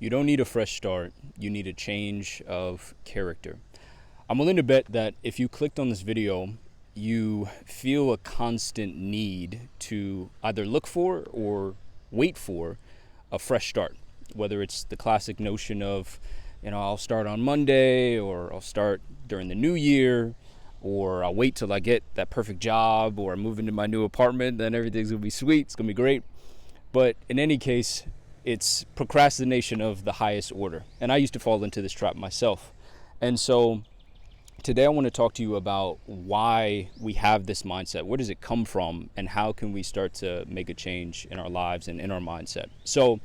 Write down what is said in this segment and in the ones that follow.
You don't need a fresh start. You need a change of character. I'm willing to bet that if you clicked on this video, you feel a constant need to either look for or wait for a fresh start. Whether it's the classic notion of, I'll start on Monday, or I'll start during the new year, or I'll wait till I get that perfect job, or I move into my new apartment, then everything's gonna be sweet, it's gonna be great. But in any case, it's procrastination of the highest order. And I used to fall into this trap myself. And so today I want to talk to you about why we have this mindset. Where does it come from? And how can we start to make a change in our lives and in our mindset? So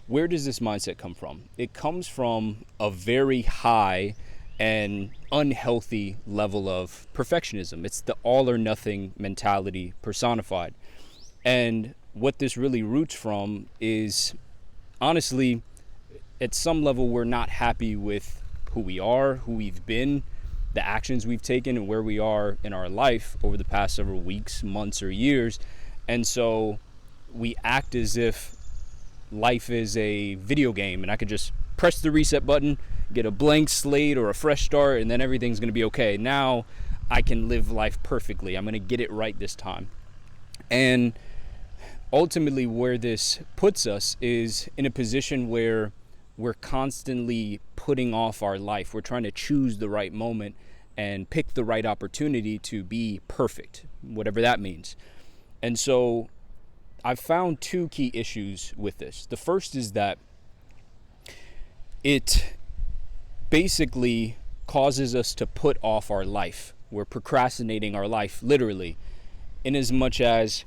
where does this mindset come from? It comes from a very high and unhealthy level of perfectionism. It's the all or nothing mentality personified. And what this really roots from is, honestly, at some level, we're not happy with who we are, who we've been, the actions we've taken, and where we are in our life over the past several weeks, months, or years. And so we act as if life is a video game and I could just press the reset button, get a blank slate or a fresh start, and then everything's going to be okay. Now I can live life perfectly. I'm going to get it right this time. And ultimately, where this puts us is in a position where we're constantly putting off our life. We're trying to choose the right moment and pick the right opportunity to be perfect, whatever that means. And so I've found two key issues with this. The first is that it basically causes us to put off our life. We're procrastinating our life, literally, in as much as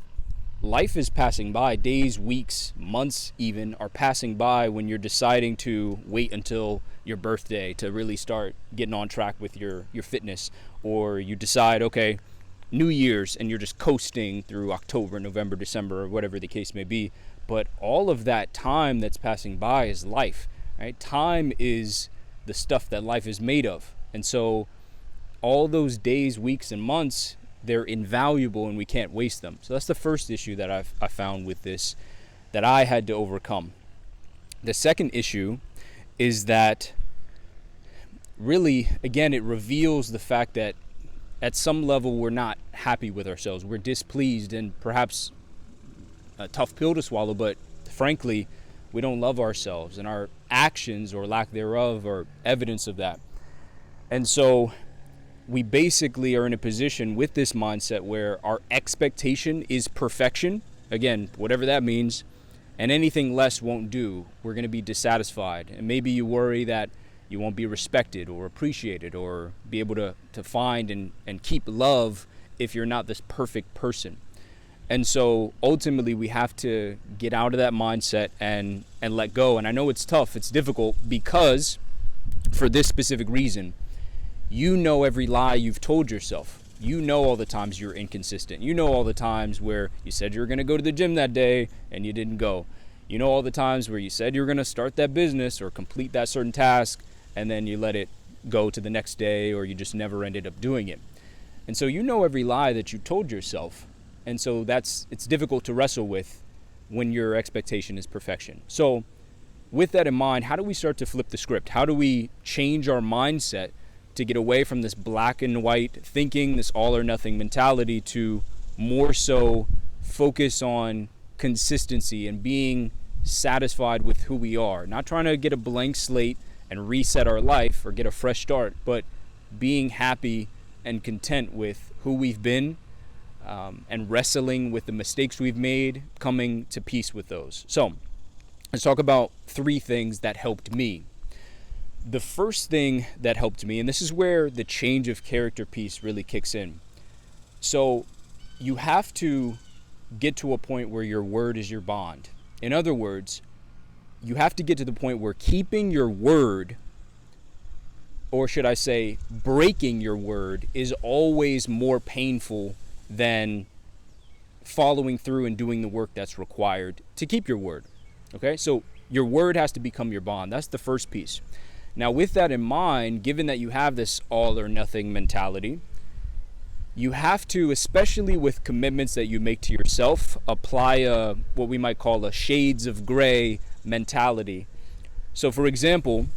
life is passing by. Days, weeks, months even are passing by when you're deciding to wait until your birthday to really start getting on track with your fitness. Or you decide, okay, New Year's, and you're just coasting through October, November, December, or whatever the case may be. But all of that time that's passing by is life, right? Time is the stuff that life is made of. And so all those days, weeks, and months, they're invaluable and we can't waste them. So that's the first issue that I found with this that I had to overcome. The second issue is that really, again, it reveals the fact that at some level we're not happy with ourselves. We're displeased, and perhaps a tough pill to swallow, but frankly, we don't love ourselves, and our actions or lack thereof are evidence of that. And so we basically are in a position with this mindset where our expectation is perfection. Again, whatever that means, and anything less won't do. We're going to be dissatisfied. And maybe you worry that you won't be respected or appreciated or be able to find and keep love if you're not this perfect person. And so ultimately we have to get out of that mindset and let go. And I know it's tough, it's difficult, because for this specific reason, you know every lie you've told yourself. You know all the times you're inconsistent. You know all the times where you said you were going to go to the gym that day and you didn't go. You know all the times where you said you were going to start that business or complete that certain task and then you let it go to the next day, or you just never ended up doing it. And so you know every lie that you told yourself. And so it's difficult to wrestle with when your expectation is perfection. So with that in mind, how do we start to flip the script? How do we change our mindset to get away from this black and white thinking, this all or nothing mentality, to more so focus on consistency and being satisfied with who we are? Not trying to get a blank slate and reset our life or get a fresh start, but being happy and content with who we've been, and wrestling with the mistakes we've made, coming to peace with those. So let's talk about three things that helped me. The first thing that helped me, and this is where the change of character piece really kicks in. So you have to get to a point where your word is your bond. In other words, you have to get to the point where keeping your word, or should I say breaking your word, is always more painful than following through and doing the work that's required to keep your word. Okay, so your word has to become your bond. That's the first piece. Now, with that in mind, given that you have this all or nothing mentality, you have to, especially with commitments that you make to yourself, apply what we might call a shades of gray mentality. So for example,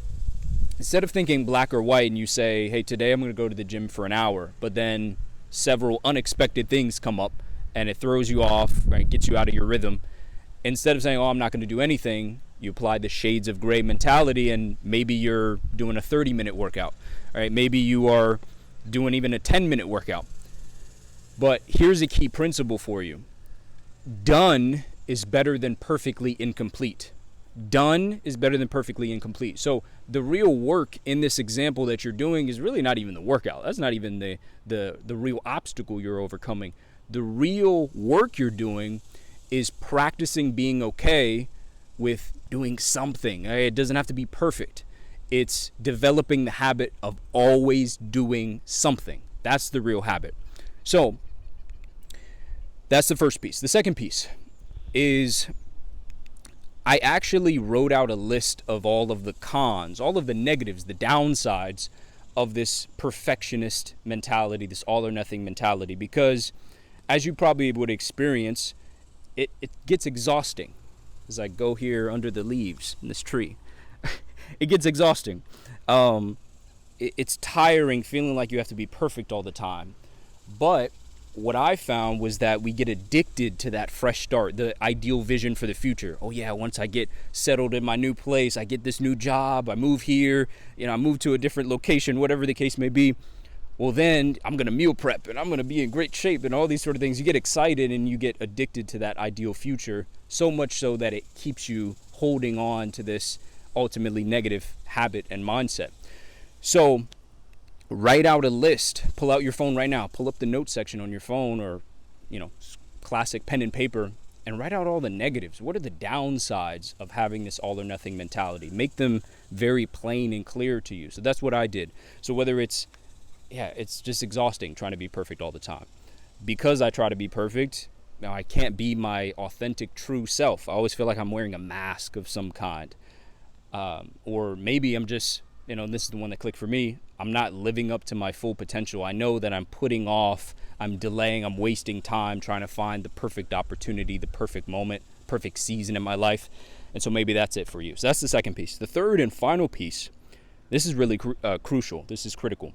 instead of thinking black or white and you say, hey, today I'm going to go to the gym for an hour, but then several unexpected things come up and it throws you off, right, gets you out of your rhythm. Instead of saying, oh, I'm not going to do anything, you apply the shades of gray mentality, and maybe you're doing a 30-minute workout. All right, maybe you are doing even a 10-minute workout. But here's a key principle for you. Done is better than perfectly incomplete. Done is better than perfectly incomplete. So the real work in this example that you're doing is really not even the workout. That's not even the real obstacle you're overcoming. The real work you're doing is practicing being okay with doing something. It doesn't have to be perfect. It's developing the habit of always doing something. That's the real habit. So that's the first piece. The second piece is I actually wrote out a list of all of the cons, all of the negatives, the downsides of this perfectionist mentality, this all or nothing mentality, because as you probably would experience, it gets exhausting. As I go here under the leaves in this tree, it gets exhausting. It's tiring feeling like you have to be perfect all the time. But what I found was that we get addicted to that fresh start, the ideal vision for the future. Oh yeah, once I get settled in my new place, I get this new job, I move here, I move to a different location, whatever the case may be. Well, then I'm going to meal prep and I'm going to be in great shape and all these sort of things. You get excited and you get addicted to that ideal future, so much so that it keeps you holding on to this ultimately negative habit and mindset. So write out a list. Pull out your phone right now. Pull up the notes section on your phone or, classic pen and paper and write out all the negatives. What are the downsides of having this all or nothing mentality? Make them very plain and clear to you. So that's what I did. So whether it's just exhausting trying to be perfect all the time. Because I try to be perfect, I can't be my authentic, true self. I always feel like I'm wearing a mask of some kind. Or maybe I'm just, this is the one that clicked for me, I'm not living up to my full potential. I know that I'm putting off, I'm delaying, I'm wasting time trying to find the perfect opportunity, the perfect moment, perfect season in my life. And so maybe that's it for you. So that's the second piece. The third and final piece, this is really crucial. This is critical.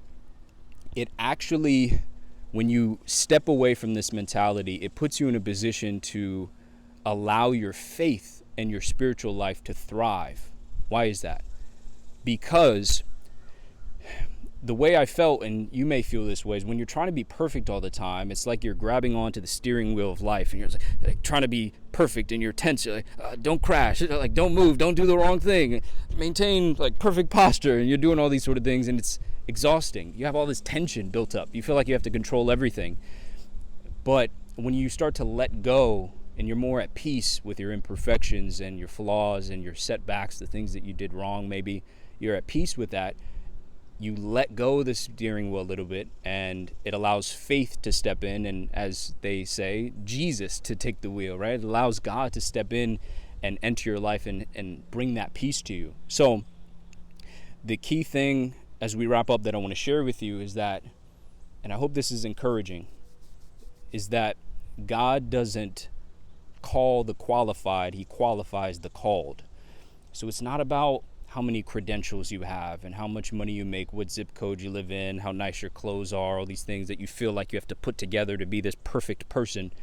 It actually, when you step away from this mentality, it puts you in a position to allow your faith and your spiritual life to thrive. Why is that? Because the way I felt, and you may feel this way, is when you're trying to be perfect all the time, it's like you're grabbing onto the steering wheel of life and you're like trying to be perfect and you're tense. You're like, don't crash, like don't move, don't do the wrong thing, maintain like perfect posture, and you're doing all these sort of things, and it's exhausting. You have all this tension built up. You feel like you have to control everything. But when you start to let go and you're more at peace with your imperfections and your flaws and your setbacks, the things that you did wrong, maybe you're at peace with that, you let go of the steering wheel a little bit, and it allows faith to step in, and as they say, Jesus to take the wheel, right? It allows God to step in and enter your life and bring that peace to you. So the key thing as we wrap up that I want to share with you is that, and I hope this is encouraging, is that God doesn't call the qualified, he qualifies the called. So it's not about how many credentials you have and how much money you make, what zip code you live in, how nice your clothes are, all these things that you feel like you have to put together to be this perfect person.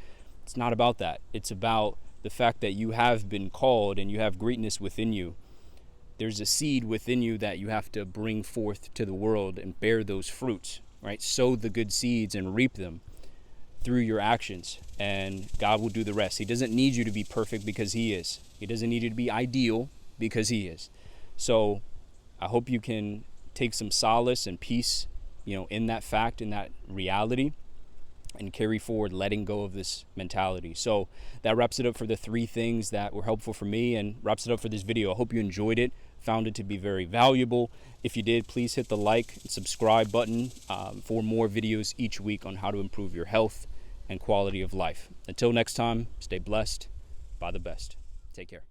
It's not about that. It's about the fact that you have been called and you have greatness within you. There's a seed within you that you have to bring forth to the world and bear those fruits, right? Sow the good seeds and reap them through your actions, and God will do the rest. He doesn't need you to be perfect because he is. He doesn't need you to be ideal because he is. So I hope you can take some solace and peace, in that fact, in that reality, and carry forward letting go of this mentality. So that wraps it up for the 3 things that were helpful for me, and wraps it up for this video. I hope you enjoyed it, found it to be very valuable. If you did, please hit the like and subscribe button for more videos each week on how to improve your health and quality of life. Until next time, stay blessed by the best. Take care.